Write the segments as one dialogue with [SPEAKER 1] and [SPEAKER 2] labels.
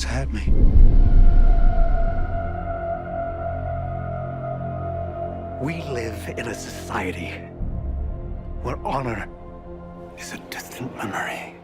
[SPEAKER 1] What's had me? We live in a society where honor is a distant memory.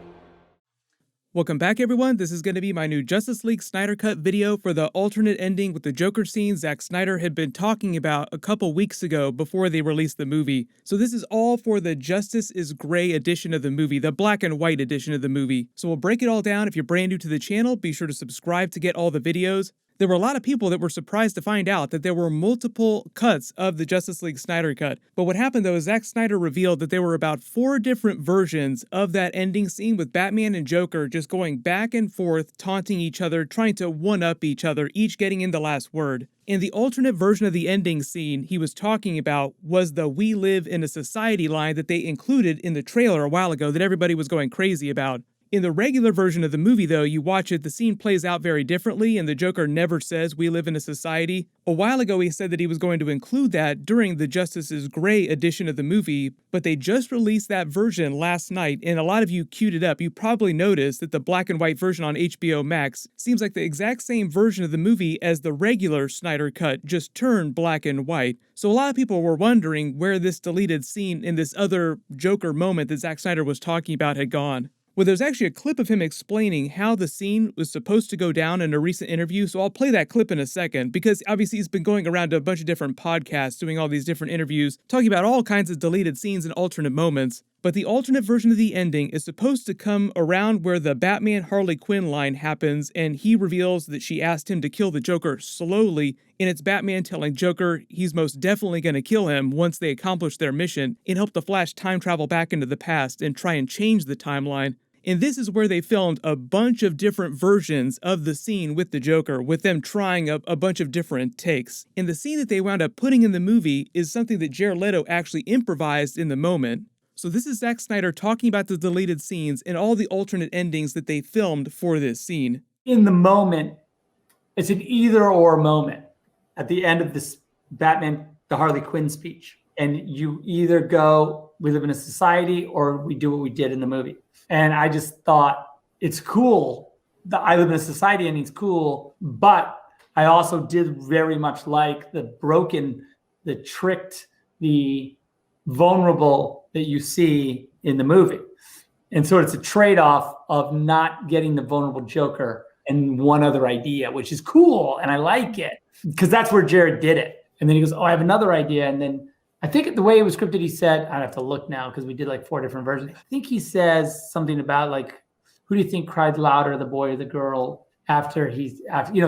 [SPEAKER 2] Welcome back, everyone. This is going to be my new Justice League Snyder Cut video for the alternate ending with the Joker scene Zack Snyder had been talking about a couple weeks ago before they released the movie. So this is all for the Justice is Gray edition of the movie, the black and white edition of the movie. So we'll break it all down. If you're brand new to the channel, be sure to subscribe to get all the videos. There were a lot of people that were surprised to find out that there were multiple cuts of the Justice League Snyder Cut. But what happened though is Zack Snyder revealed that there were about 4 different versions of that ending scene with Batman and Joker just going back and forth, taunting each other, trying to one-up each other, each getting in the last word. And the alternate version of the ending scene he was talking about was the "We live in a society" line that they included in the trailer a while ago that everybody was going crazy about. In the regular version of the movie, though, you watch it, the scene plays out very differently, and the Joker never says, "We live in a society." A while ago, he said that he was going to include that during the Justice is Gray edition of the movie, but they just released that version last night, and a lot of you queued it up. You probably noticed that the black and white version on HBO Max seems like the exact same version of the movie as the regular Snyder Cut, just turned black and white. So a lot of people were wondering where this deleted scene in this other Joker moment that Zack Snyder was talking about had gone. Well, there's actually a clip of him explaining how the scene was supposed to go down in a recent interview, so I'll play that clip in a second, because obviously he's been going around to a bunch of different podcasts, doing all these different interviews, talking about all kinds of deleted scenes and alternate moments. But the alternate version of the ending is supposed to come around where the Batman Harley Quinn line happens, and he reveals that she asked him to kill the Joker slowly, and it's Batman telling Joker he's most definitely going to kill him once they accomplish their mission, and help the Flash time travel back into the past and try and change the timeline. And this is where they filmed a bunch of different versions of the scene with the Joker, with them trying a bunch of different takes. And the scene that they wound up putting in the movie is something that Jared Leto actually improvised in the moment. So this is Zack Snyder talking about the deleted scenes and all the alternate endings that they filmed for this scene.
[SPEAKER 3] In the moment, it's an either-or moment at the end of this Batman, the Harley Quinn speech. And you either go, "We live in a society," or "We do what we did in the movie." And I just thought it's cool. The "I live in a society" ending's cool, but I also did very much like the broken, the tricked, the vulnerable that you see in the movie. And so it's a trade-off of not getting the vulnerable Joker and one other idea, which is cool. And I like it because that's where Jared did it. And then he goes, "Oh, I have another idea." And then I think the way it was scripted, he said, I'd have to look now because we did like 4 different versions. I think he says something about like, who do you think cried louder, the boy or the girl, after,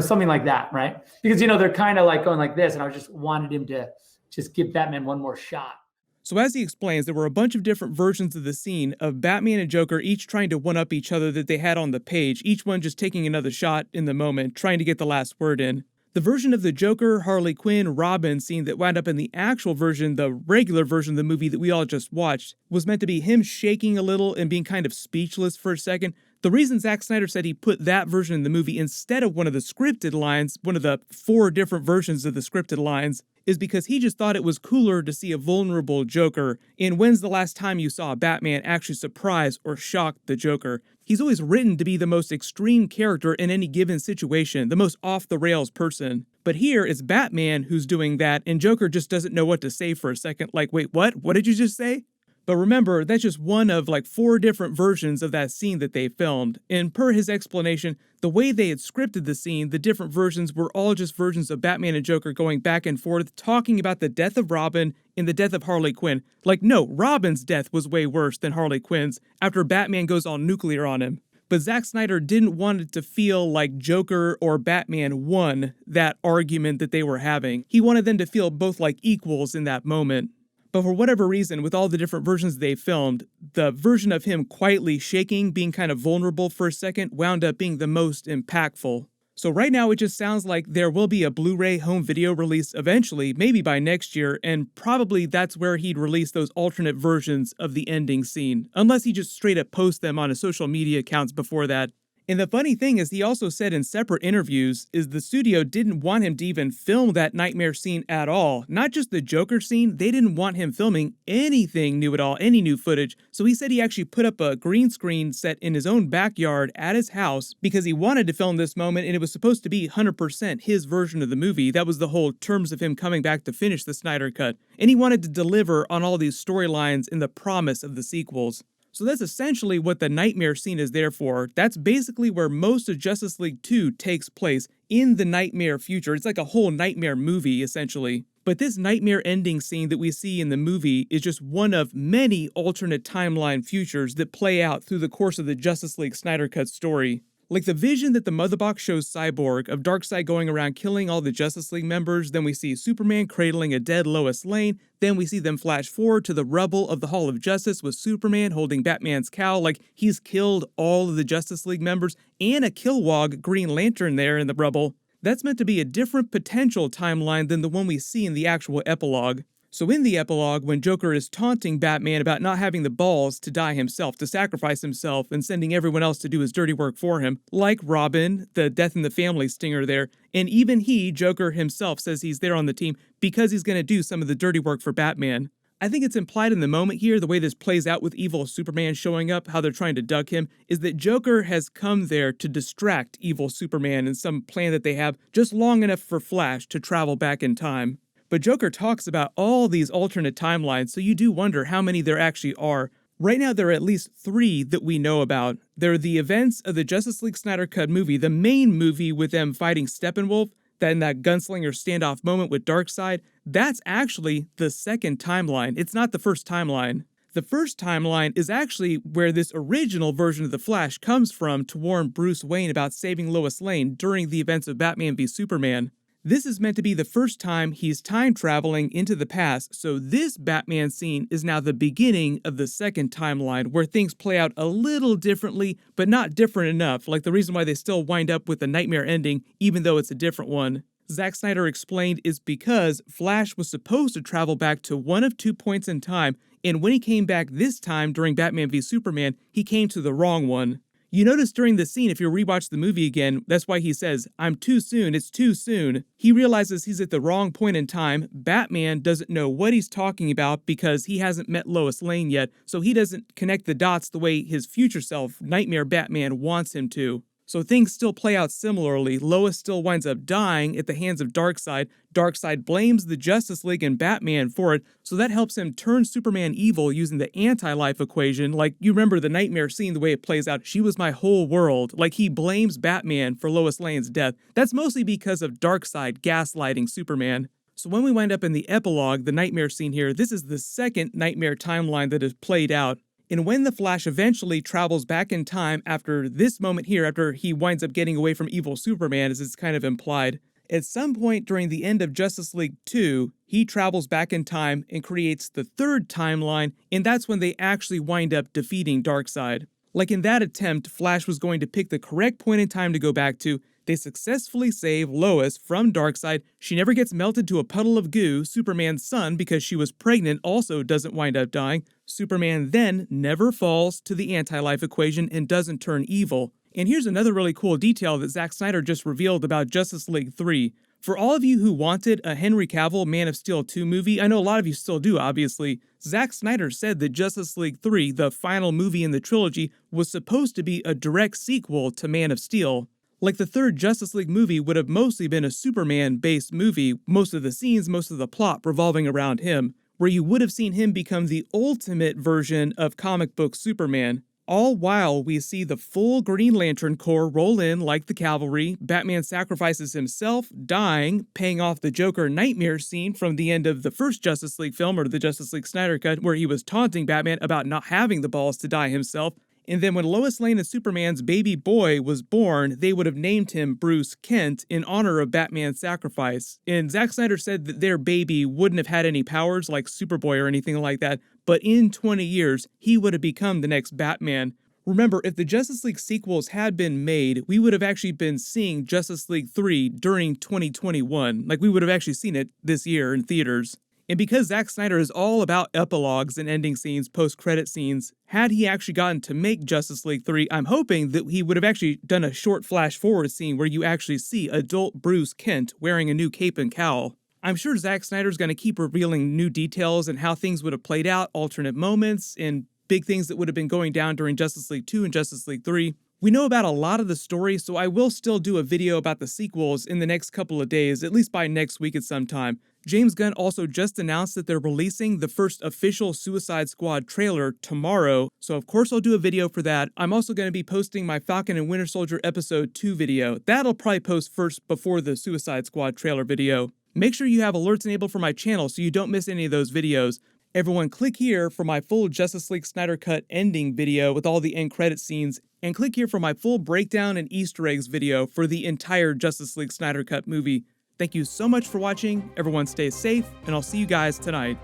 [SPEAKER 3] something like that, right? Because, they're kind of like going like this, and I just wanted him to just give Batman one more shot.
[SPEAKER 2] So as he explains, there were a bunch of different versions of the scene of Batman and Joker each trying to one-up each other that they had on the page, each one just taking another shot in the moment, trying to get the last word in. The version of the Joker, Harley Quinn, Robin scene that wound up in the actual version, the regular version of the movie that we all just watched, was meant to be him shaking a little and being kind of speechless for a second. The reason Zack Snyder said he put that version in the movie instead of one of the scripted lines, one of the 4 different versions of the scripted lines, is because he just thought it was cooler to see a vulnerable Joker. And when's the last time you saw Batman actually surprise or shock the Joker? He's always written to be the most extreme character in any given situation, the most off-the-rails person. But here, it's Batman who's doing that, and Joker just doesn't know what to say for a second. Like, wait, what? What did you just say? But remember, that's just one of like 4 different versions of that scene that they filmed. And per his explanation, the way they had scripted the scene, the different versions were all just versions of Batman and Joker going back and forth, talking about the death of Robin and the death of Harley Quinn. Like, no, Robin's death was way worse than Harley Quinn's after Batman goes all nuclear on him. But Zack Snyder didn't want it to feel like Joker or Batman won that argument that they were having. He wanted them to feel both like equals in that moment. But for whatever reason, with all the different versions they filmed, the version of him quietly shaking, being kind of vulnerable for a second, wound up being the most impactful. So right now it just sounds like there will be a Blu-ray home video release eventually, maybe by next year, and probably that's where he'd release those alternate versions of the ending scene, unless he just straight up posts them on his social media accounts before that. And the funny thing is, he also said in separate interviews is the studio didn't want him to even film that nightmare scene at all. Not just the Joker scene, they didn't want him filming anything new at all, any new footage. So he said he actually put up a green screen set in his own backyard at his house because he wanted to film this moment, and it was supposed to be 100% his version of the movie. That was the whole terms of him coming back to finish the Snyder Cut. And he wanted to deliver on all these storylines and the promise of the sequels. So that's essentially what the nightmare scene is there for. That's basically where most of Justice League 2 takes place, in the nightmare future. It's like a whole nightmare movie, essentially. But this nightmare ending scene that we see in the movie is just one of many alternate timeline futures that play out through the course of the Justice League Snyder Cut story. Like the vision that the Mother Box shows Cyborg of Darkseid going around killing all the Justice League members, then we see Superman cradling a dead Lois Lane, then we see them flash forward to the rubble of the Hall of Justice with Superman holding Batman's cowl like he's killed all of the Justice League members and a Kilowog Green Lantern there in the rubble. That's meant to be a different potential timeline than the one we see in the actual epilogue. So in the epilogue, when Joker is taunting Batman about not having the balls to die himself, to sacrifice himself, and sending everyone else to do his dirty work for him, like Robin, the Death in the Family stinger there, and even he, Joker himself, says he's there on the team because he's going to do some of the dirty work for Batman. I think it's implied in the moment here, the way this plays out with evil Superman showing up, how they're trying to duck him, is that Joker has come there to distract evil Superman in some plan that they have just long enough for Flash to travel back in time. But Joker talks about all these alternate timelines, so you do wonder how many there actually are. Right now, there are at least 3 that we know about. There are the events of the Justice League Snyder Cut movie, the main movie with them fighting Steppenwolf, then that gunslinger standoff moment with Darkseid. That's actually the second timeline. It's not the first timeline. The first timeline is actually where this original version of The Flash comes from to warn Bruce Wayne about saving Lois Lane during the events of Batman v Superman. This is meant to be the first time he's time traveling into the past, so this Batman scene is now the beginning of the second timeline, where things play out a little differently, but not different enough, like the reason why they still wind up with a nightmare ending, even though it's a different one. Zack Snyder explained is because Flash was supposed to travel back to one of 2 points in time, and when he came back this time during Batman v Superman, he came to the wrong one. You notice during the scene, if you rewatch the movie again, that's why he says, "I'm too soon, it's too soon." He realizes he's at the wrong point in time. Batman doesn't know what he's talking about because he hasn't met Lois Lane yet, so he doesn't connect the dots the way his future self, Nightmare Batman, wants him to. So things still play out similarly. Lois still winds up dying at the hands of Darkseid. Darkseid blames the Justice League and Batman for it, so that helps him turn Superman evil using the anti-life equation. Like, you remember the nightmare scene, the way it plays out. She was my whole world. Like, he blames Batman for Lois Lane's death. That's mostly because of Darkseid gaslighting Superman. So when we wind up in the epilogue, the nightmare scene here, this is the second nightmare timeline that is played out. And when the Flash eventually travels back in time after this moment here, after he winds up getting away from evil Superman, as it's kind of implied, at some point during the end of Justice League 2, he travels back in time and creates the third timeline, and that's when they actually wind up defeating Darkseid. Like in that attempt, Flash was going to pick the correct point in time to go back to. They successfully save Lois from Darkseid. She never gets melted to a puddle of goo. Superman's son, because she was pregnant, also doesn't wind up dying. Superman then never falls to the anti-life equation and doesn't turn evil. And here's another really cool detail that Zack Snyder just revealed about Justice League 3. For all of you who wanted a Henry Cavill Man of Steel 2 movie, I know a lot of you still do, obviously, Zack Snyder said that Justice League 3, the final movie in the trilogy, was supposed to be a direct sequel to Man of Steel. Like the third Justice League movie would have mostly been a Superman-based movie, most of the scenes, most of the plot revolving around him, where you would have seen him become the ultimate version of comic book Superman. All while we see the full Green Lantern Corps roll in like the cavalry. Batman sacrifices himself, dying, paying off the Joker nightmare scene from the end of the first Justice League film, or the Justice League Snyder Cut, where he was taunting Batman about not having the balls to die himself. And then when Lois Lane and Superman's baby boy was born, they would have named him Bruce Kent in honor of Batman's sacrifice. And Zack Snyder said that their baby wouldn't have had any powers like Superboy or anything like that, but in 20 years, he would have become the next Batman. Remember, if the Justice League sequels had been made, we would have actually been seeing Justice League 3 during 2021. Like, we would have actually seen it this year in theaters. And because Zack Snyder is all about epilogues and ending scenes, post-credit scenes, had he actually gotten to make Justice League 3, I'm hoping that he would have actually done a short flash-forward scene where you actually see adult Bruce Kent wearing a new cape and cowl. I'm sure Zack Snyder's going to keep revealing new details and how things would have played out, alternate moments, and big things that would have been going down during Justice League 2 and Justice League 3. We know about a lot of the story, so I will still do a video about the sequels in the next couple of days, at least by next week at some time. James Gunn also just announced that they're releasing the first official Suicide Squad trailer tomorrow, so of course I'll do a video for that. I'm also going to be posting my Falcon and Winter Soldier Episode 2 video. That'll probably post first before the Suicide Squad trailer video. Make sure you have alerts enabled for my channel so you don't miss any of those videos. Everyone click here for my full Justice League Snyder Cut ending video with all the end credit scenes, and click here for my full breakdown and Easter eggs video for the entire Justice League Snyder Cut movie. Thank you so much for watching, everyone stay safe, and I'll see you guys tonight.